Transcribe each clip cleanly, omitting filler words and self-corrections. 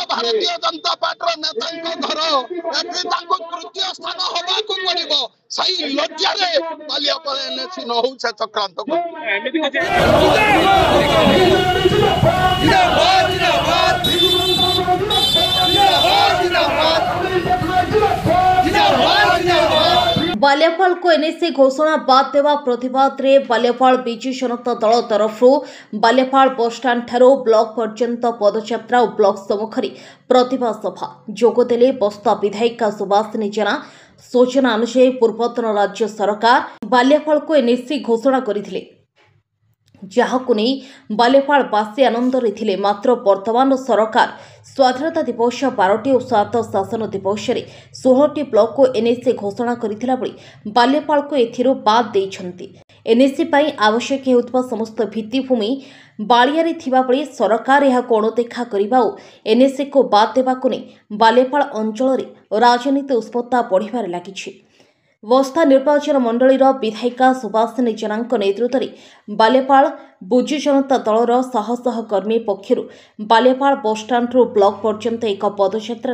Bharatiya Janata party नेता घर एठी तृतीय स्थान होबाकू पड़िबो सही लज्जा रे बालियापाल एनएसी न हो से चक्रांत बालियापाल को एनएसी घोषणा बाद देवा प्रतिवाद रे बालियापाल बिजु जनता दल तरफ बालियापाल बस स्टाण्ड ठारू ब्लॉक पर्यंत पदयात्रा और ब्लॉक सम्मुखरे प्रतिवाद सभा जोगदेले बस्ता विधायिका सुभाषिनी जेना। सूचना अनुसार पूर्वतन राज्य सरकार बालियापाल को एनएसी घोषणा करथिले जहाकु नै बालियापालवासी आनंदरे थिले। मात्र वर्तमान सरकार स्वाधीनता दिवस 12टी और 7 शासन दिवस 16टी ब्लॉक को एनएसी घोषणा करथिला बळी बालियापाल को एथिरो बाद दैछंती। एनएसी पई आवश्यक हेउतबा समस्त भित्तिभूमि बालियारे थिबा बळी सरकार एहा कोणदेखा करिबा ओ एनएसी को बाद देबाकु नै बालियापाल अंचल रे राजनीति उष्णता बढ़िबार लागिछि। बस्ता निर्वाचन मंडलीर विधायिका सुभाषिनी जेना नेतृत्व में बालियापाल बिजु जनता दलर शह शह कर्मी पक्षर बालियापाल बस स्टाण्ड ब्लॉक पर्यंत एक पदयात्रा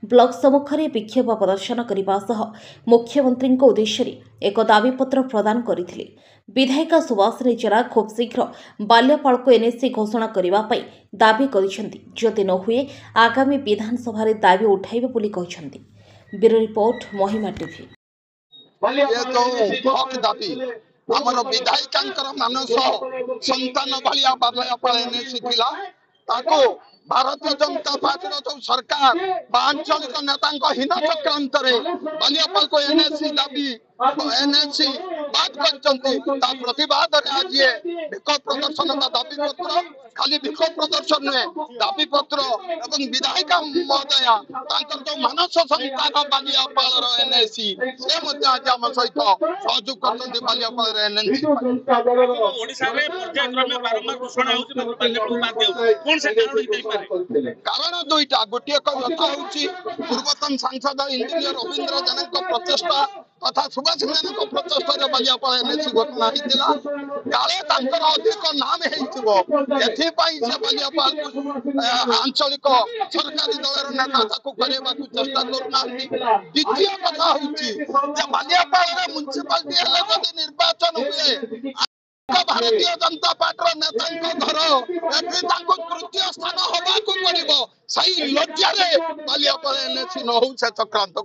ब्लॉक सम्मुखरे विक्षोभ प्रदर्शन करने सह मुख्यमंत्री उद्देश्य एक दाबीपत्र प्रदान करथिले। विधायिका सुभाषिनी जेना खूब शीघ्र बालियापाल को एनएसी घोषणा करने दाबी करिसेंती। जदि न हुए आगामी विधानसभा दाबी उठाइबे बोली कहिसेंती। ब्यूरो रिपोर्ट महिमा टीवी। दाबी आमर विधायिका मानस संतान भाया बालियापाल एनएसी थिला ताको भारतीय जनता पार्टी जो सरकार आंचलिक नेता हीन चक्रांत बालियापाल को एनएसी दाबी एनएसी बात कर प्रतिवाद आज ये विक्षोभ प्रदर्शन का दाबी पत्र खाली विक्षोभ प्रदर्शन नुहे दाबी पत्र एवं विधायिका महोदया जो मानस संतान बालियापाल एनएसी से आज आम सहित सहयोग कर बालियापाल एनएसी कारण दुईटा गोटे कथा हूँ पूर्वतन सांसद इंजीनियर रवींद्र जेना प्रचेषा तथा सुभाषिनी प्रचेषा बालियापाल एनएसी घोषणा होता काले अधिक नाम से बालियापाल आंचलिक सरकारी दलर नेता चेष्टा करना। द्वितीय कथा हूँ बालियापाल म्युनिसिपालिटी निर्वाचन हुए भारतीय जनता पार्टी नेता घर एठी तृतीय स्थान होबाकू पड़िबो सही लज्जा रे बालियापाल एनएसी न हो से चक्रांत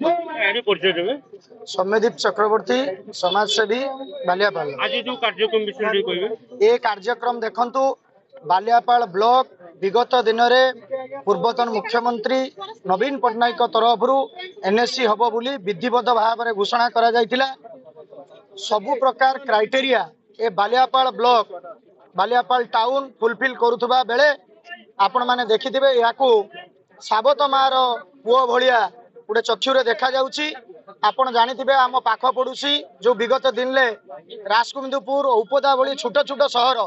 सौम्यदीप चक्रवर्ती समाजसेवी बालियापाल। आज जो कार्यक्रम विषय कहबे ए कार्यक्रम देखंतु बालियापाल ब्लॉक विगत दिन में पूर्वतन मुख्यमंत्री नवीन पट्टनायक तरफ एनएसी हबो बोली विधिवत भाव में घोषणा करा जायतिला। सबु प्रकार क्राइटेरिया ए Baliapal block Baliapal town fulfil करुवा बेले आपण माने देखिथिबे याकू साबत मार पुओ भलिया गोटे चक्षुरे देखा जाउची। आपण जानिथिबे आम पाख पड़ोसी जो विगत दिन ले राजकुंदपुर उपदा भली छोट छोट सहर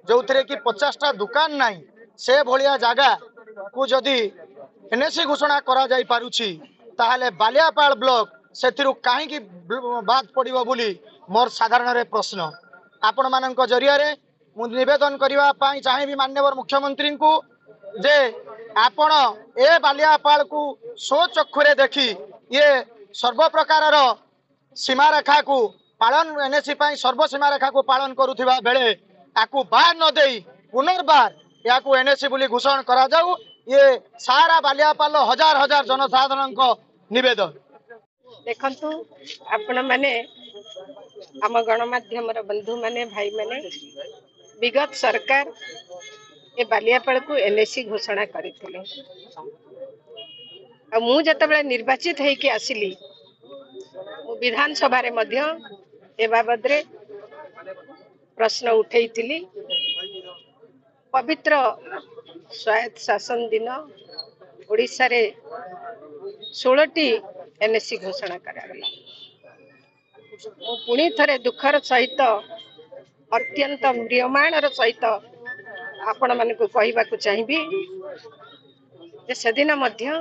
जो थे कि 50टा दुकान नहीं से भलिया जगह को जदि एनएसी घोषणा करा जाई पारुची ताहले बालियापाल ब्लॉक सेथिरु काहेकि बाद पड़िबो बोली मोर साधारण रे प्रश्न आपण मानक जरिया रे मु निवेदन करबा पई चाहेबी माननीय मुख्यमंत्री को जे आपण ए बालियापाल को सो चक्षुरे देखी ये सर्व प्रकार सीमा रेखा को पालन एनएसी पई सर्व सीमा रेखा को पालन करुथिबा बेले आकु बाहर न देई पुनर्बार याकू एनएसी बोली घोषणा करा जाऊ। ये सारा बालियापाल हजार हजार जनसाधारण को निवेदन। देखंतु आपण माने आम गणमाध्यम बंधु माने भाई माने विगत सरकार ए बालियापाल को एनएसी घोषणा करथिले। आ मु जतबेले निर्वाचित हेकि आसिली विधानसभा रे मध्य ए बाबद रे प्रश्न उठेइथिली। पवित्र स्वायत्त शासन दिन ओडिशा रे 16टी एनएसी घोषणा करागला। पुणी थरे दुखर सहित अत्यंत म्रियमाणर सहित आपण मानकु कहिबाकु चाहिबी जे सेदिन मध्य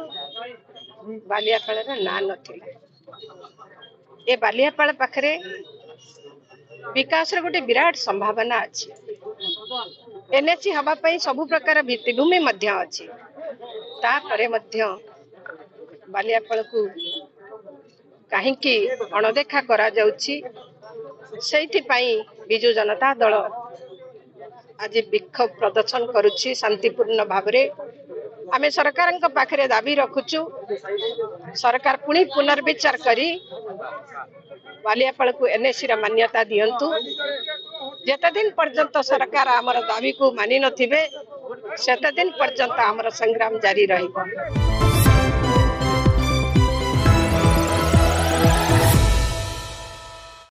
बालियापाल ना नथिला। ए बालियापाल पाखरे विकास गोटे विराट संभावना अच्छी। एनएसी हवा पई सबु प्रकार भित्तिभूमि मध्य अच्छी। तापरे मध्य बालियापाल को कहीं अणदेखा करा जाउछि सेठी पई बिजु जनता दल आज विक्षोभ प्रदर्शन करुछि शांतिपूर्ण भाव रे। आमे सरकार पाखरे दाबी रखुछु सरकार पुणी पुनर्विचार करी बालियापाल को एनएसी मान्यता दियंतु। जेते दिन पर्यंत सरकार आमर दाबी को मानि नथिबे सेते दिन पर्यंत आमर संग्राम जारी रहिबो।